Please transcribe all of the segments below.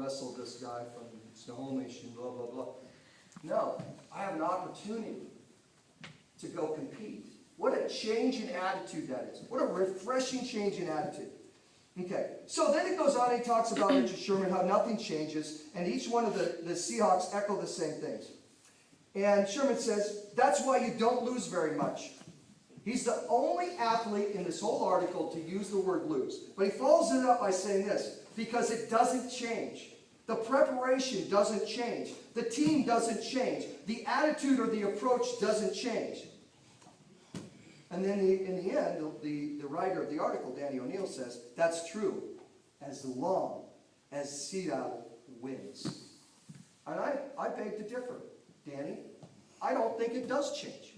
wrestle this guy from Snohomish and blah, blah, blah. No, I have an opportunity to go compete. What a change in attitude that is. What a refreshing change in attitude. Okay, so then it goes on and he talks about Richard Sherman, how nothing changes, and each one of the Seahawks echo the same things. And Sherman says, that's why you don't lose very much. He's the only athlete in this whole article to use the word lose. But he follows it up by saying this, because it doesn't change. The preparation doesn't change. The team doesn't change. The attitude or the approach doesn't change. And then in the end, the writer of the article, Danny O'Neill, says, that's true as long as Seattle wins. And I beg to differ, Danny. I don't think it does change.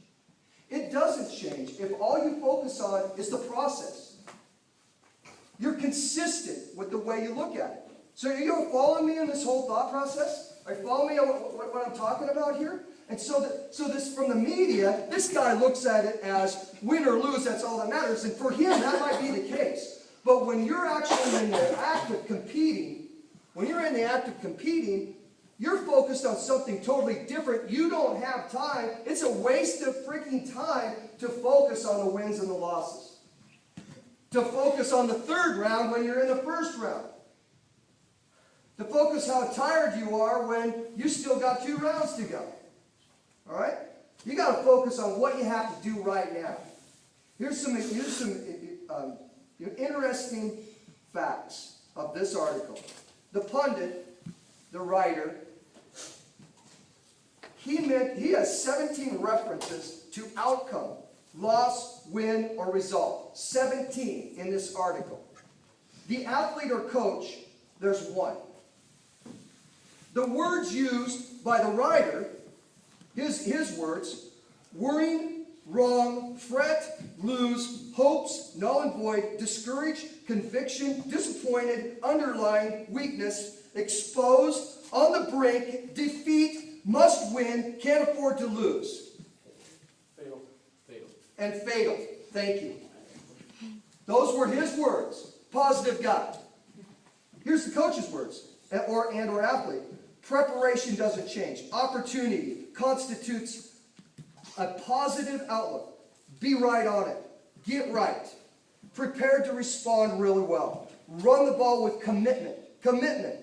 It doesn't change if all you focus on is the process. You're consistent with the way you look at it. So are you following me in this whole thought process? Are you following me on what I'm talking about here? And so this from the media, this guy looks at it as win or lose, that's all that matters. And for him, that might be the case. But when you're actually in the act of competing, you're focused on something totally different. You don't have time. It's a waste of freaking time to focus on the wins and the losses. To focus on the third round when you're in the first round. To focus how tired you are when you still got 2 rounds to go. All right? You got to focus on what you have to do right now. Here's some interesting facts of this article. The pundit, the writer, he has 17 references to outcome, loss, win, or result. 17 in this article. The athlete or coach, there's 1. The words used by the writer, his words, worrying, wrong, fret, lose, hopes, null and void, discouraged, conviction, disappointed, underlying, weakness, exposed, on the brink, defeat, must win, can't afford to lose. Fatal. And fatal. Thank you. Those were his words. Positive guy. Here's the coach's words, or athlete. Preparation doesn't change. Opportunity constitutes a positive outlook. Be right on it. Get right. Prepared to respond really well. Run the ball with commitment.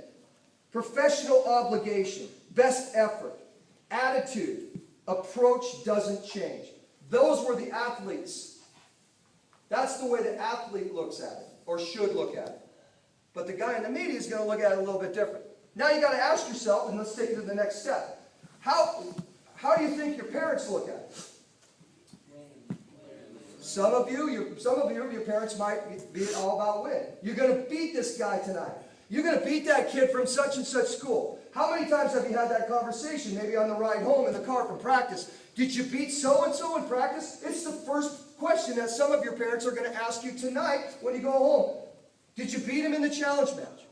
Professional obligation. Best effort. Attitude. Approach doesn't change. Those were the athletes. That's the way the athlete looks at it, or should look at it. But the guy in the media is going to look at it a little bit different. Now you got to ask yourself, and let's take it to the next step. How do you think your parents look at it? Some of you, your parents might be all about win. You're going to beat this guy tonight. You're going to beat that kid from such and such school. How many times have you had that conversation, maybe on the ride home in the car from practice? Did you beat so-and-so in practice? It's the first question that some of your parents are going to ask you tonight when you go home. Did you beat him in the challenge match?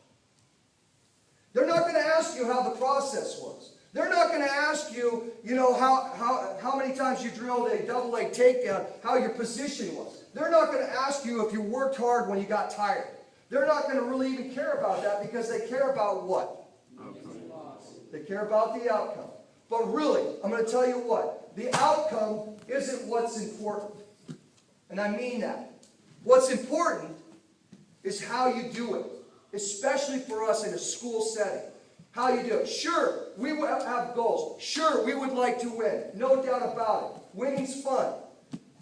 They're not going to ask you how the process was. They're not going to ask you, how many times you drilled a double leg takedown, how your position was. They're not going to ask you if you worked hard when you got tired. They're not going to really even care about that because they care about what? They care about the outcome. But really, I'm going to tell you what. The outcome isn't what's important. And I mean that. What's important is how you do it. Especially for us in a school setting. How you do it. Sure, we would have goals. Sure, we would like to win. No doubt about it. Winning's fun.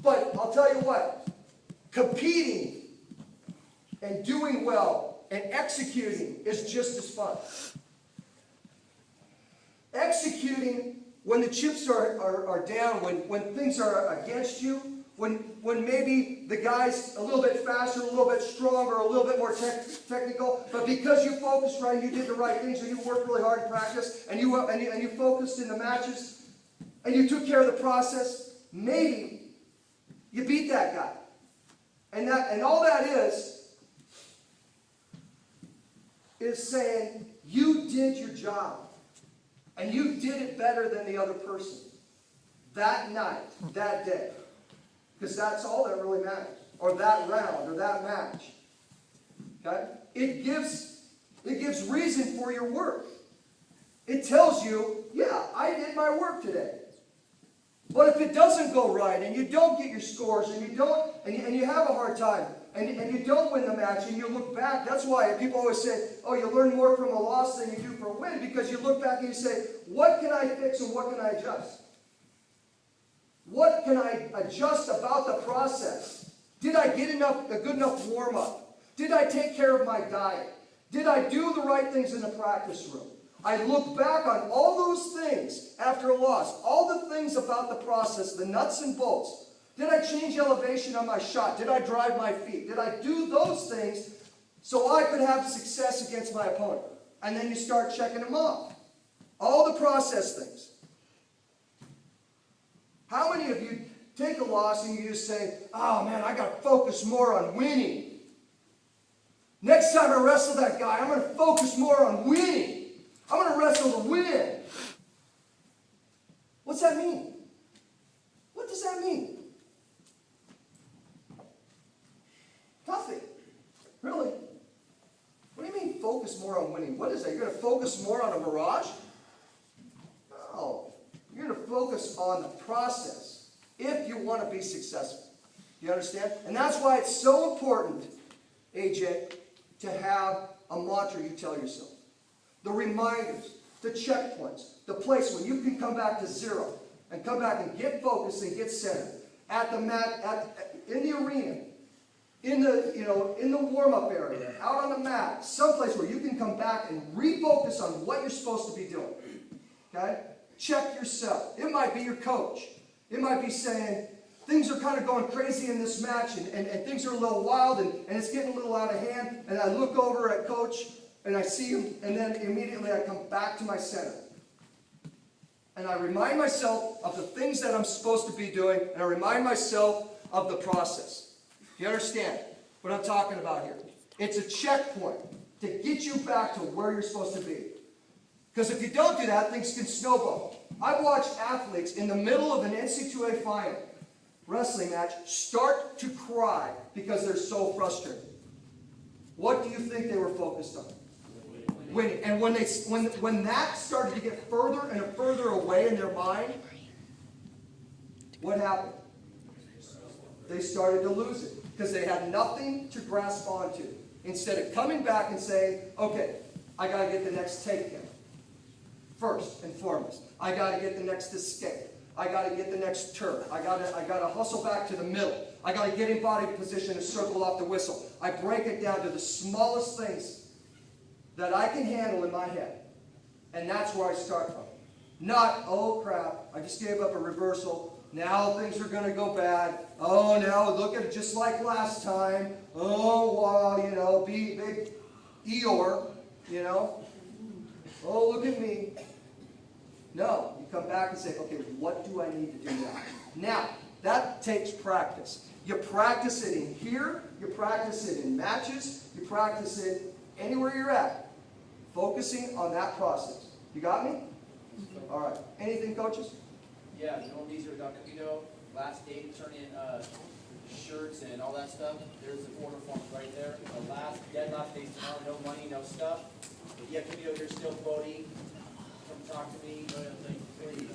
But I'll tell you what. Competing and doing well and executing is just as fun. Executing when the chips are down, when things are against you, when maybe the guy's a little bit faster, a little bit stronger, a little bit more technical, but because you focused right and you did the right things and you worked really hard in practice and you focused in the matches and you took care of the process, maybe you beat that guy. And all that is saying you did your job and you did it better than the other person that night, that day. Because that's all that really matters. Or that round, or that match. Okay? It gives It gives reason for your work. It tells you, yeah, I did my work today. But if it doesn't go right, and you don't get your scores, and you have a hard time, and you don't win the match, and you look back, that's why people always say, oh, you learn more from a loss than you do from a win, because you look back and you say, what can I fix and what can I adjust? What can I adjust about the process? Did I get a good enough warm-up? Did I take care of my diet? Did I do the right things in the practice room? I look back on all those things after a loss, all the things about the process, the nuts and bolts. Did I change elevation on my shot? Did I drive my feet? Did I do those things so I could have success against my opponent? And then you start checking them off. All the process things. How many of you take a loss and you just say, oh man, I got to focus more on winning. Next time I wrestle that guy, I'm going to focus more on winning. I'm going to wrestle to win. What's that mean? What does that mean? Nothing. Really? What do you mean focus more on winning? What is that? You're going to focus more on a mirage? No. You're going to focus on the process if you want to be successful. You understand? And that's why it's so important, AJ, to have a mantra you tell yourself. The reminders, the checkpoints, the place when you can come back to zero and come back and get focused and get centered at the mat, in the arena, in the warm-up area, out on the mat, someplace where you can come back and refocus on what you're supposed to be doing. Okay? Check yourself. It might be your coach. It might be saying, things are kind of going crazy in this match, and things are a little wild, and it's getting a little out of hand, and I look over at coach, and I see him, and then immediately I come back to my center. And I remind myself of the things that I'm supposed to be doing, and I remind myself of the process. Do you understand what I'm talking about here? It's a checkpoint to get you back to where you're supposed to be. Because if you don't do that, things can snowball. I've watched athletes in the middle of an NCAA final wrestling match start to cry because they're so frustrated. What do you think they were focused on? Winning. And when that started to get further and further away in their mind, what happened? They started to lose it because they had nothing to grasp onto. Instead of coming back and saying, okay, I got to get the next takedown. First and foremost, I got to get the next escape. I got to get the next turn. I got to hustle back to the middle. I got to get in body position and circle off the whistle. I break it down to the smallest things that I can handle in my head. And that's where I start from. Not, oh crap, I just gave up a reversal. Now things are going to go bad. Oh, now look at it just like last time. Oh, wow, be big Eeyore, Oh, look at me. No, you come back and say, okay, what do I need to do now? Now, that takes practice. You practice it in here, you practice it in matches, you practice it anywhere you're at. Focusing on that process. You got me? All right. Anything, coaches? Yeah, these are, last day to turn in shirts and all that stuff. There's the order forms right there. The last day's tomorrow. No money, no stuff. If you have to you're still voting, come talk to me. Please.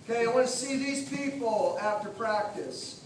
Okay, I want to see these people after practice.